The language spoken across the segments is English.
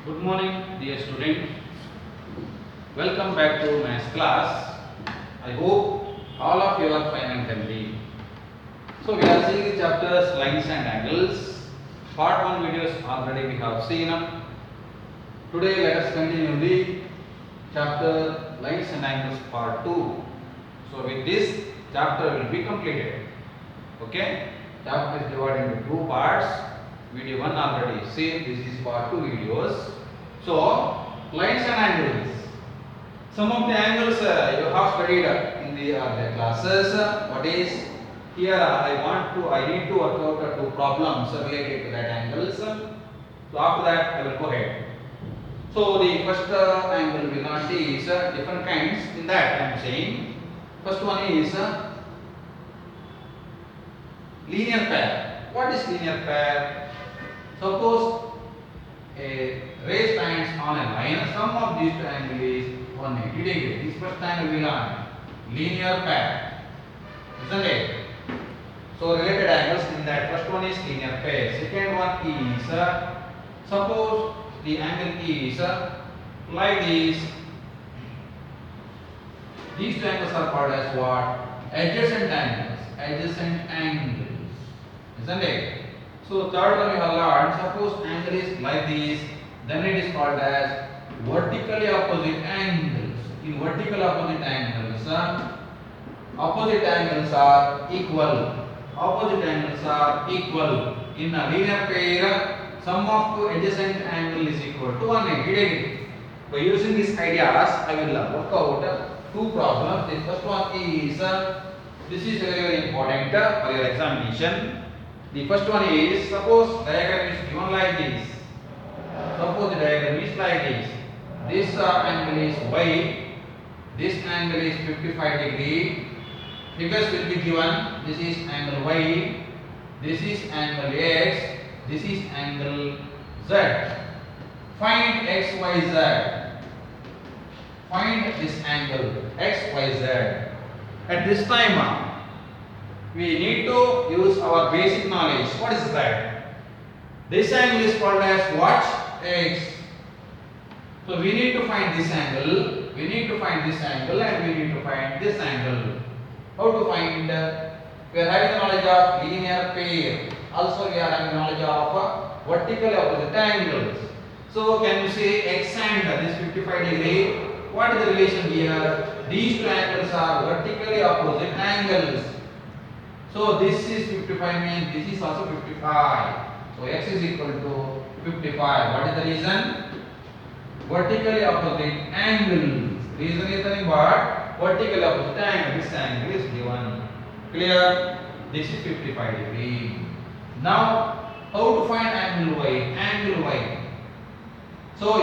Good morning, dear student. Welcome back to maths class. I hope all of you are fine and healthy. So we are seeing the chapters lines and angles. Part 1 videos already we have seen. Today let us continue the chapter lines and angles part 2. So with this chapter will be completed. Okay? Chapter is divided into two parts. Video 1 already seen. This is part 2 videos. So lines and angles. Some of the angles you have studied in the classes. What is here? I need to work out two problems related to that angles. So after that I will go ahead. So the first angle we learnt is different kinds. In that I am saying first one is linear pair. What is linear pair? Suppose a ray stands on a line. Sum of these two angles is 180 degrees. This first angle we learn linear pair, isn't it? So related angles in that first one is linear pair. Second one is suppose the angle is like this. These two angles are called as what? Adjacent angles. Adjacent angles, isn't it? So third one we have learned. Suppose angle is like this, then it is called as vertically opposite angles. In vertical opposite angles are equal. Opposite angles are equal. In a linear pair, sum of two adjacent angles is equal to 180 degree. By using these ideas, I will work out two problems. The first one is this is very, very important for your examination. The first one is suppose diagram is given like this. Suppose the diagram is like this. This angle is y. This angle is 55 degree. Figures will be given. This is angle y. This is angle x. This is angle z. Find x, y, z. Find this angle x, y, z. At this time, we need to use our basic knowledge. What is that? This angle is called as what? X. So we need to find this angle. We need to find this angle and we need to find this angle. How to find? We are having the knowledge of linear pair. Also we are having knowledge of vertically opposite angles. So can you say x and this 55 degree? What is the relation here? These two angles are vertically opposite angles. So this is 55 means this is also 55. So x is equal to 55. What is the reason? Vertically opposite angles. Reason is nothing but vertically opposite angle. This angle is given. Clear? This is 55 degree. Now how to find angle y? Angle y. So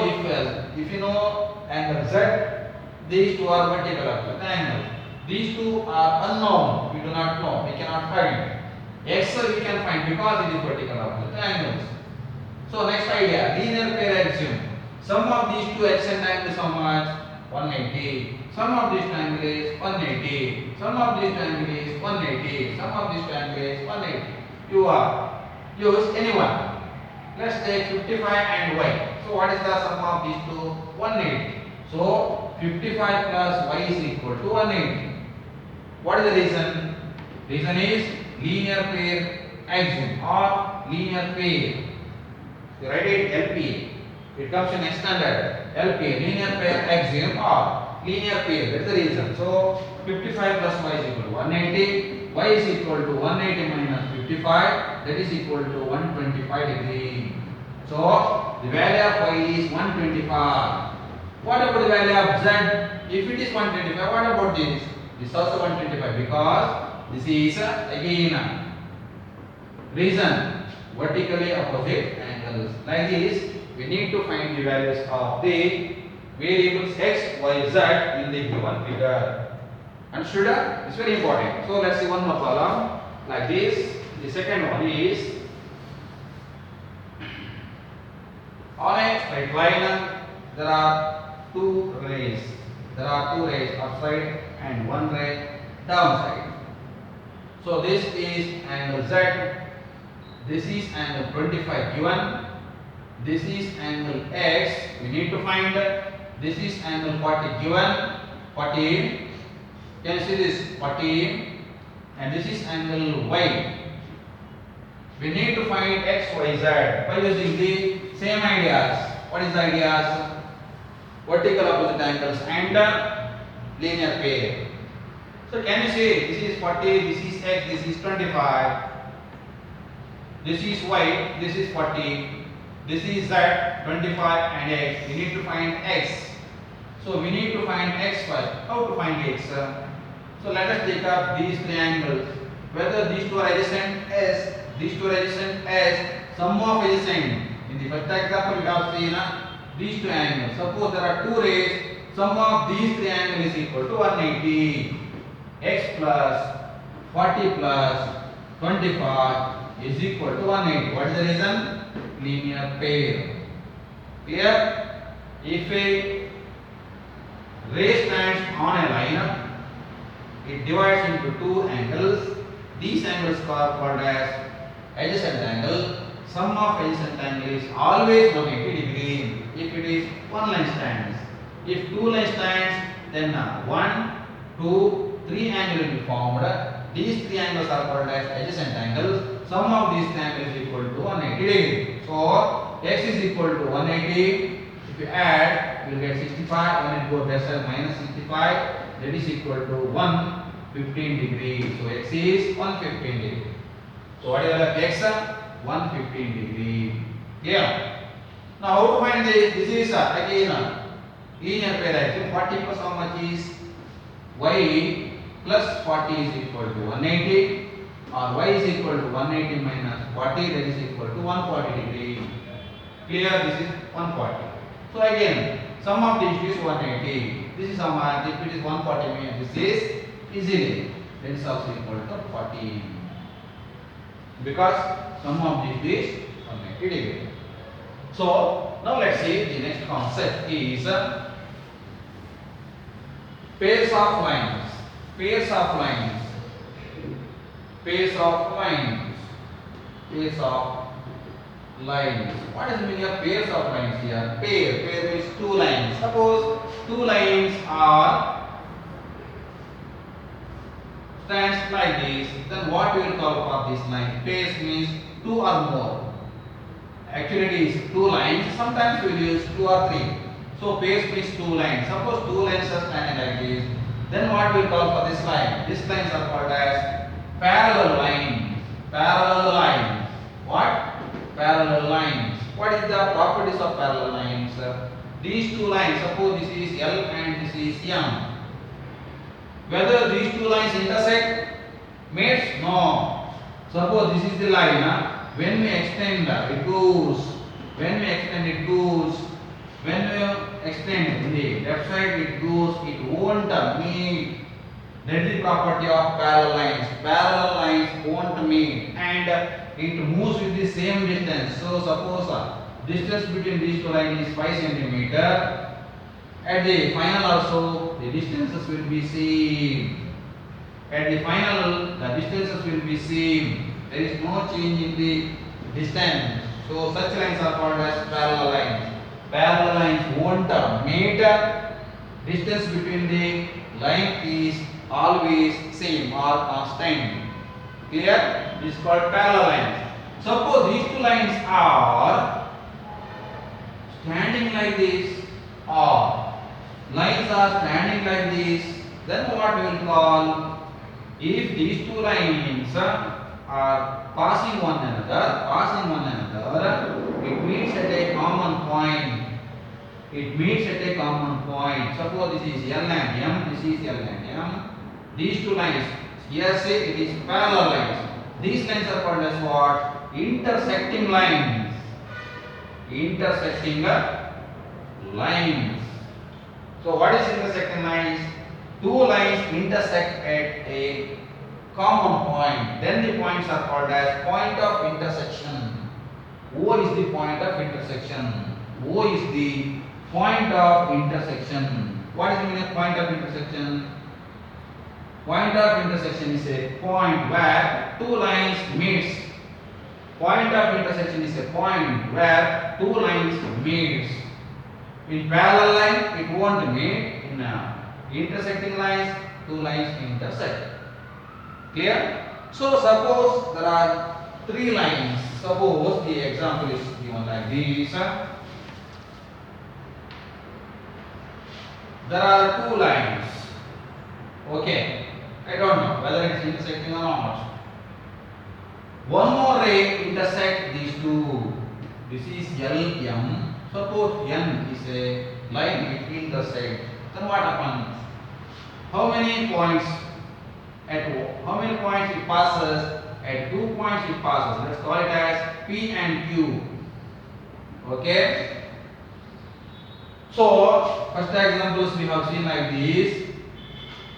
if you know angle z, these two are vertical opposite angles. These two are unknown. We do not know. We cannot find. X we can find because it is vertical opposite angles. So next idea, linear pair axiom. Sum of these two adjacent angles how much? 180. Sum of these two angles is 180. Sum of these two angles is 180. Sum of these two angles is 180. You use any one. Let's take 55 and y. So what is the sum of these two? 180. So 55 plus y is equal to 180. What is the reason? Reason is linear pair axiom or linear pair. You write it LPA. It comes in next standard. LPA, linear pair axiom or linear pair. That is the reason. So 55 plus y is equal to 180. Y is equal to 180 minus 55. That is equal to 125 degree. So the value of y is 125. What about the value of z? If it is 125, what about this? This is also 125 because this is again reason vertically opposite angles. Like this, we need to find the values of the variables x, y, z in the given figure. Understood? It's very important. So let's see one more problem like this. The second one is on a straight line there are two rays. There are two rays upside and one ray downside. So this is angle z. This is angle 25 given. This is angle X. We need to find this is angle 40 given 40. Can you see this 40? And this is angle Y. We need to find X, Y, Z by using the same ideas. What is the ideas? Vertical opposite angles and linear pair. So can you see this is 40, this is X, this is 25. This is Y, this is 40. This is Z, 25 and X. We need to find X. So we need to find X first. How to find X? So let us take up these triangles. Whether these two are adjacent as, these two are adjacent as, sum of adjacent. In the first example we have seen these two angles. Suppose there are two rays, sum of these triangles is equal to 180. X plus 40 plus 25 is equal to 180. What is the reason? Linear pair. Clear? If a ray stands on a line, it divides into two angles. These angles are called as adjacent angle. Sum of adjacent angle is always 180 degree if it is one line stands. If two line stands, then 1, 2, 3 angles will be formed. These three angles are called as adjacent angles. Sum of these three angles is equal to 180 degree. So X is equal to 180. If you add, you will get 65. When it goes decimal minus 65, that is equal to 115 degree. So X is 115 degree. So what is the X? 115 degree. Clear? Now how to find this? This is again linear pair action. 40 plus how much is? Y plus 40 is equal to 180, or Y is equal to 180 minus 40, that is equal to 140 degree. Clear? This is 140. So again, sum of these is 180. This is how much? If it is 140 means this is easily. That is also equal to 40. Because sum of these is 180 degree. So now let's see the next concept is pairs of lines. Pairs of lines. Pairs of lines. Pairs of lines. What is the meaning of pairs of lines here? Pair means two lines. Suppose two lines are stands like this, then what we will call for this line? Pairs means two or more. Actually it is two lines. Sometimes we will use two or three. So pairs means two lines. Suppose two lines are standing like this, then what we will call for this line? These lines are called as parallel lines. Parallel lines. What? Parallel lines. What is the properties of parallel lines? These two lines, suppose this is L and this is M. Whether these two lines intersect? Mates? No. Suppose this is the line. When we extend, it goes. When we extend, it goes. When we extend in the left side, it goes. It won't meet. That is the property of parallel lines. Parallel lines won't meet, and it moves with the same distance. So suppose distance between these two lines is 5 centimeter. At the final also, the distances will be same. At the final, the distances will be same. There is no change in the distance. So such lines are called as parallel lines. Parallel lines won't meet. Distance between the line is always same or constant. Clear? This is called parallel lines. Suppose these two lines are standing like this, or lines are standing like this, then what we will call? If these two lines are passing one another, it meets at a common point. It meets at a common point. Suppose this is L and M, this is L and M. These two lines, here say it is parallel lines. These lines are called as what? Intersecting lines. Intersecting lines. So what is intersecting lines? Two lines intersect at a common point. Then the points are called as point of intersection. O is the point of intersection. O is the point of intersection. What is the meaning of point of intersection? Point of intersection is a point where two lines meets. Point of intersection is a point where two lines meets. In parallel line, it won't meet. In intersecting lines, two lines intersect. Clear? So suppose there are three lines. Suppose the example is given like this. There are two lines. Okay. I don't know whether it is intersecting or not. One more ray intersect these two. This is LM. Suppose N is a line it intersects. Then what happens? How many points it passes? At 2 points it passes. Let's call it as P and Q. Okay. So first examples we have seen like this.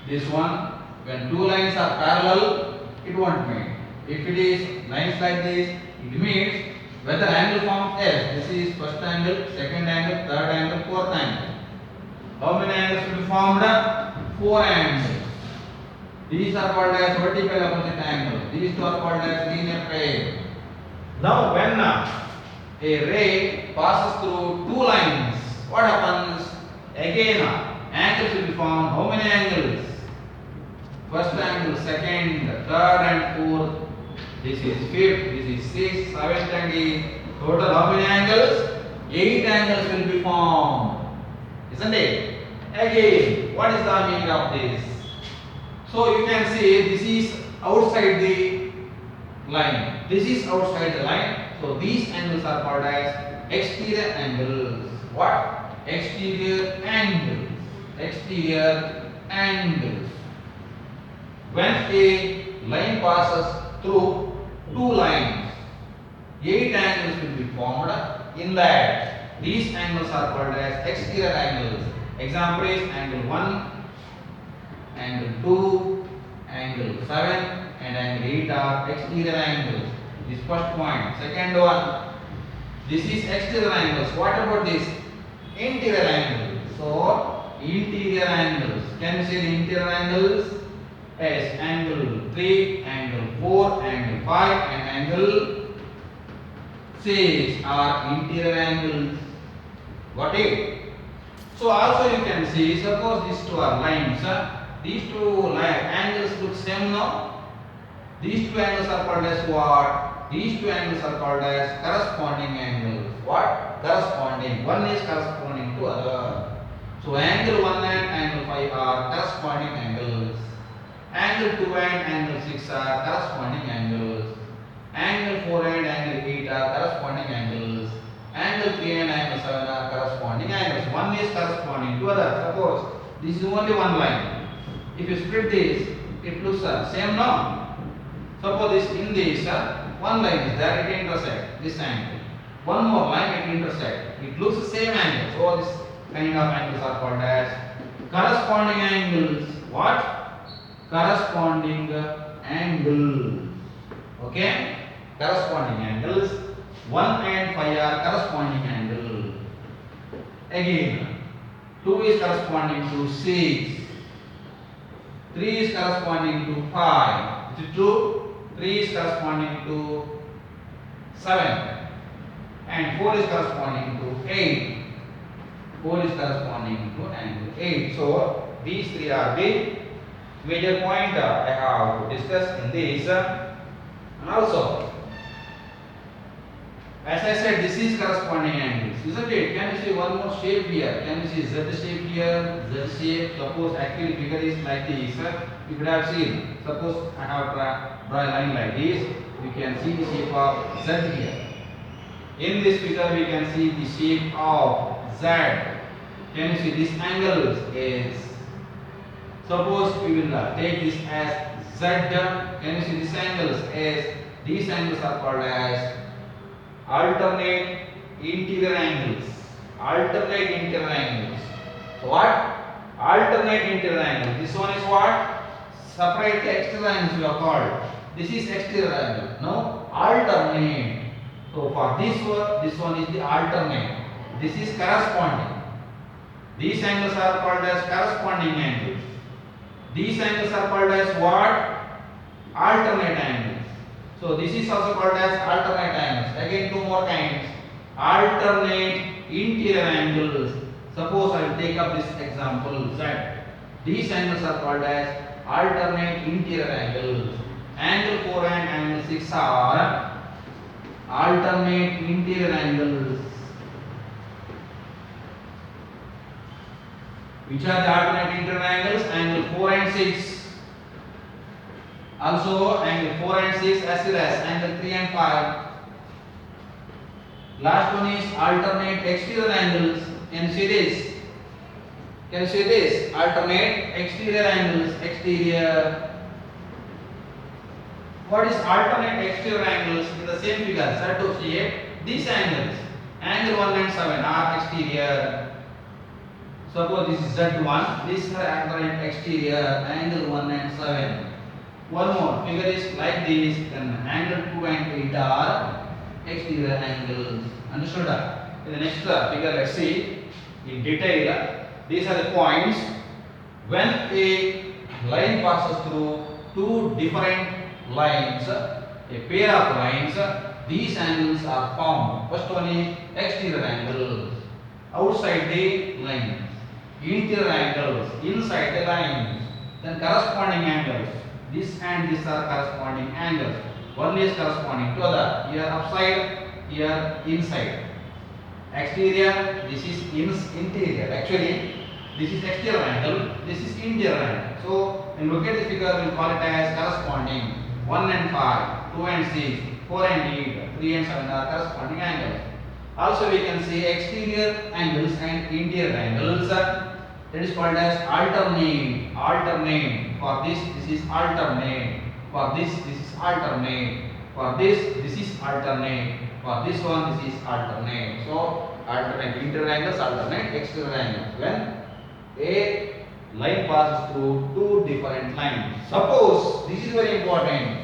This one, when two lines are parallel, it won't meet. If it is lines like this, it means whether angle forms S. This is first angle, second angle, third angle, fourth angle. How many angles will be formed? 4 angles. These are called as vertical opposite angles. These two are called as linear pair. Now when a ray passes through two lines, what happens? Again, angles will be formed. How many angles? First angle, second, third and fourth. This is fifth, this is sixth, seventh and eighth. Total how many angles? 8 angles will be formed. Isn't it? Again, what is the meaning of this? So you can see this is outside the line. This is outside the line. So these angles are called as exterior angles. What? Exterior angles. Exterior angles. When a line passes through two lines, 8 angles will be formed. In that, these angles are called as exterior angles. Example is angle 1, angle 2, angle 7 and angle 8 are exterior angles. This first point. Second one, this is exterior angles. What about this? Interior angles. So, interior angles. Can you see the interior angles? As angle 3, angle 4, angle 5 and angle 6 are interior angles. Got it? So also you can see, suppose these two are lines. These two angles look same now. These two angles are called as what? These two angles are called as corresponding angles. What? Corresponding. One is corresponding to other. So angle 1 and angle 5 are corresponding angles. Angle 2 and angle 6 are corresponding angles. Angle 4 and angle 8 are corresponding angles. Angle 3 and angle 7 are corresponding angles. One is corresponding to other. Suppose this is only one line. If you split this, it looks same now. Suppose this in this one line is there, it intersects this angle. One more line it intersects. It looks the same angle. So this kind of angles are called as corresponding angles. What? Corresponding angles. Okay? Corresponding angles. 1 and 5 are corresponding angles. Again, 2 is corresponding to 6. 3 is corresponding to 5. Is it true? 3 is corresponding to 7. And 4 is corresponding to 8. 4 is corresponding to angle 8. So, these three are the major point I have discussed in this. And also, as I said, this is corresponding angles, isn't it? Can you see one more shape here? Can you see Z shape here? Z shape. Suppose actually figure is like this. You could have seen. Suppose I have draw a line like this. You can see the shape of Z here. In this figure, we can see the shape of Z. Can you see this angle is? Suppose we will take this as Z. Can you see these angles as? These angles are called as alternate interior angles. Alternate interior angles. So what? Alternate interior angles. This one is what? Separate exterior angles we have called. This is exterior angle. No? Alternate. So for this one is the alternate. This is corresponding. These angles are called as corresponding angles. These angles are called as what? Alternate angles. So this is also called as alternate angles. Again, two more kinds. Alternate interior angles. Suppose I will take up this example Z. These angles are called as alternate interior angles. Angle 4 and angle 6 are alternate interior angles. Which are the alternate interior angles? Angle 4 and 6. Also angle 4 and 6 as well as angle 3 and 5. Last one is alternate exterior angles. Can you see this? Can you see this? Alternate exterior angles. Exterior. What is alternate exterior angles? In the same figure, Z2C8. These angles, angle 1 and 7 are exterior. Suppose this is Z1. This is alternate exterior, angle 1 and 7. One more figure is like this, then angle 2 and 8 are exterior angles. Understood? In the next figure, let's see in detail. These are the points. When a line passes through two different lines, a pair of lines, these angles are formed. First one is exterior angles, outside the lines. Interior angles, inside the lines. Then corresponding angles. This and this are corresponding angles. One is corresponding to other. Here upside, here inside. Exterior, this is interior. Actually, this is exterior angle, this is interior angle. So, when we look at the figure, we will call it as corresponding. 1 and 5, 2 and 6, 4 and 8, 3 and 7 are corresponding angles. Also, we can see exterior angles and interior angles. That is called as alternate. Alternate. For this is alternate. For this is alternate. For this is alternate. For this one, this is alternate. So, alternate interior angles, alternate exterior angles. When a line passes through two different lines. Suppose, this is very important.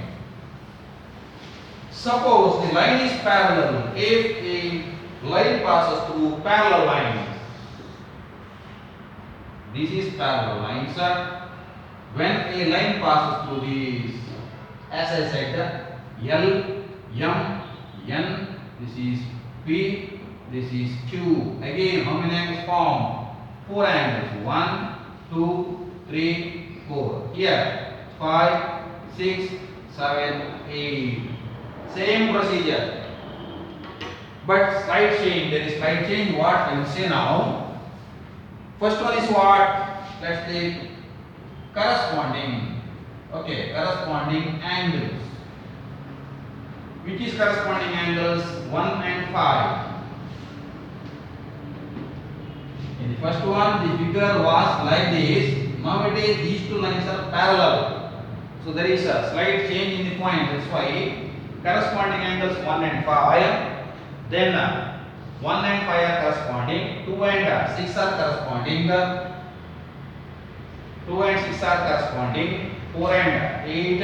Suppose the line is parallel. If a line passes through parallel lines. This is parallel lines. When a line passes through these, as I said, L, M, N, this is P, this is Q. Again, how many angles form? 4 angles. 1, 2, 3, 4. Here, 5, 6, 7, 8. Same procedure. But slight change. There is slight change. What I will say now. First one is what? Let's take corresponding. Okay, corresponding angles. Which is corresponding angles? 1 and 5. In the first one, the figure was like this. Nowadays, these two lines are parallel. So there is a slight change in the point. That's why corresponding angles 1 and 5. Then 1 and 5 are corresponding. 2 and 6 are corresponding. 2 and 6 are corresponding. 4 and 8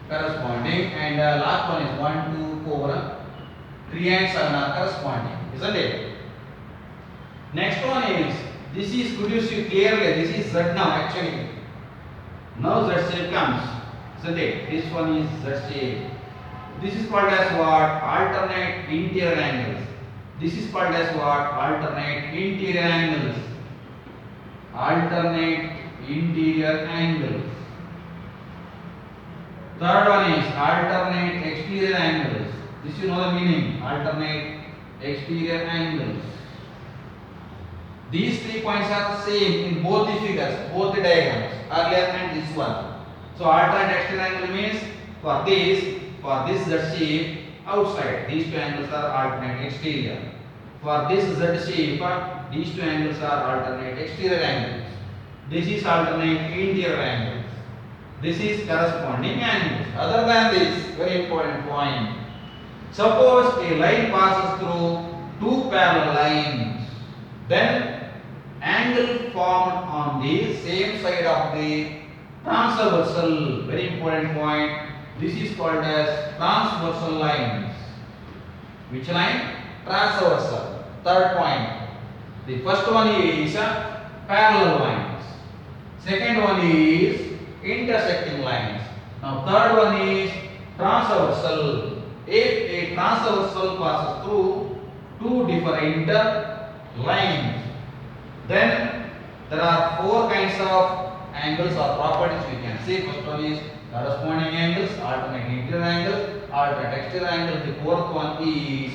corresponding. And last one is 1, 2, 4. 3 and 7 are corresponding. Isn't it? Next one is, this is, could you see clearly, this is Z now actually. Now Z shape comes. Isn't it? This one is Z shape. This is called as what? Alternate interior angles. This is called as what? Alternate interior angles. Alternate interior angles. Third one is alternate exterior angles. This you know the meaning. Alternate exterior angles. These 3 points are same in both the figures, both the diagrams, earlier and this one. So alternate exterior angle means for this Z shape outside, these two angles are alternate exterior. For this Z shape, these two angles are alternate exterior angles. This is alternate interior angles. This is corresponding angles. Other than this, very important point. Suppose a line passes through two parallel lines, then angle formed on the same side of the transversal. Very important point. This is called as transversal lines. Which line? Transversal. Third point. The first one is parallel lines. Second one is intersecting lines. Now third one is transversal. If a transversal passes through two different lines, then there are four kinds of angles or properties we can see. First one is corresponding angles, alternate interior angles, alternate exterior angles. The fourth one is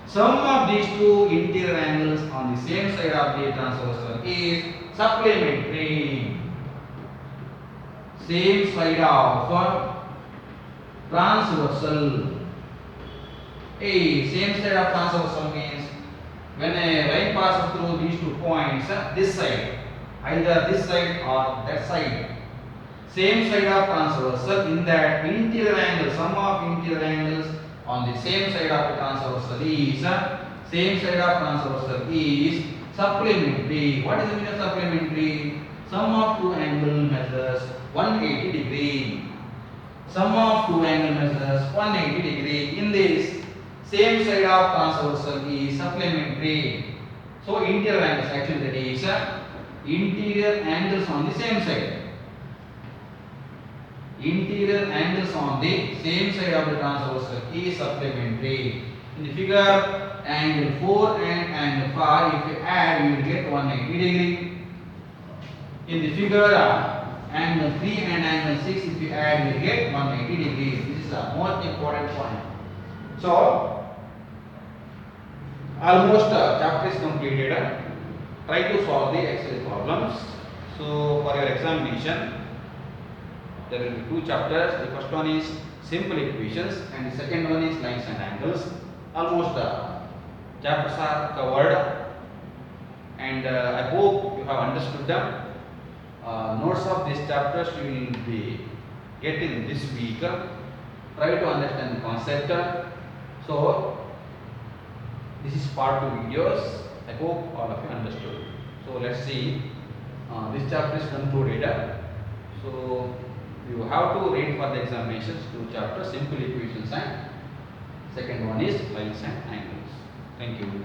sum of these two interior angles on the same side of the transversal is supplementary. Same side of transversal. Same side of transversal means when a line passes through these 2 points, this side, either this side or that side, same side of transversal, in that interior angle, sum of interior angles on the same side of the transversal is same side of transversal is supplementary. What is the meaning of supplementary? Sum of two angle measures 180 degree. Sum of two angle measures 180 degree. In this, same side of transversal is supplementary. So interior angles, actually that is interior angles on the same side. Interior angles on the same side of the transversal is supplementary. In the figure, angle 4 and angle 5, if you add, you will get 180 degree. In the figure, angle 3 and angle 6, if you add, you will get 180 degrees. This is the most important point. So, almost chapter is completed. Try to solve the exercise problems. So, for your examination, there will be two chapters. The first one is simple equations and the second one is lines and angles. Almost chapters are covered, and I hope you have understood them. Notes of these chapters you will be getting this week. Try to understand the concept. So this is part 2 videos. I hope all of you understood. So let's see. This chapter is concluded. So you have to read for the examinations 2 chapters, simple equations and second one is lines and angles. Thank you.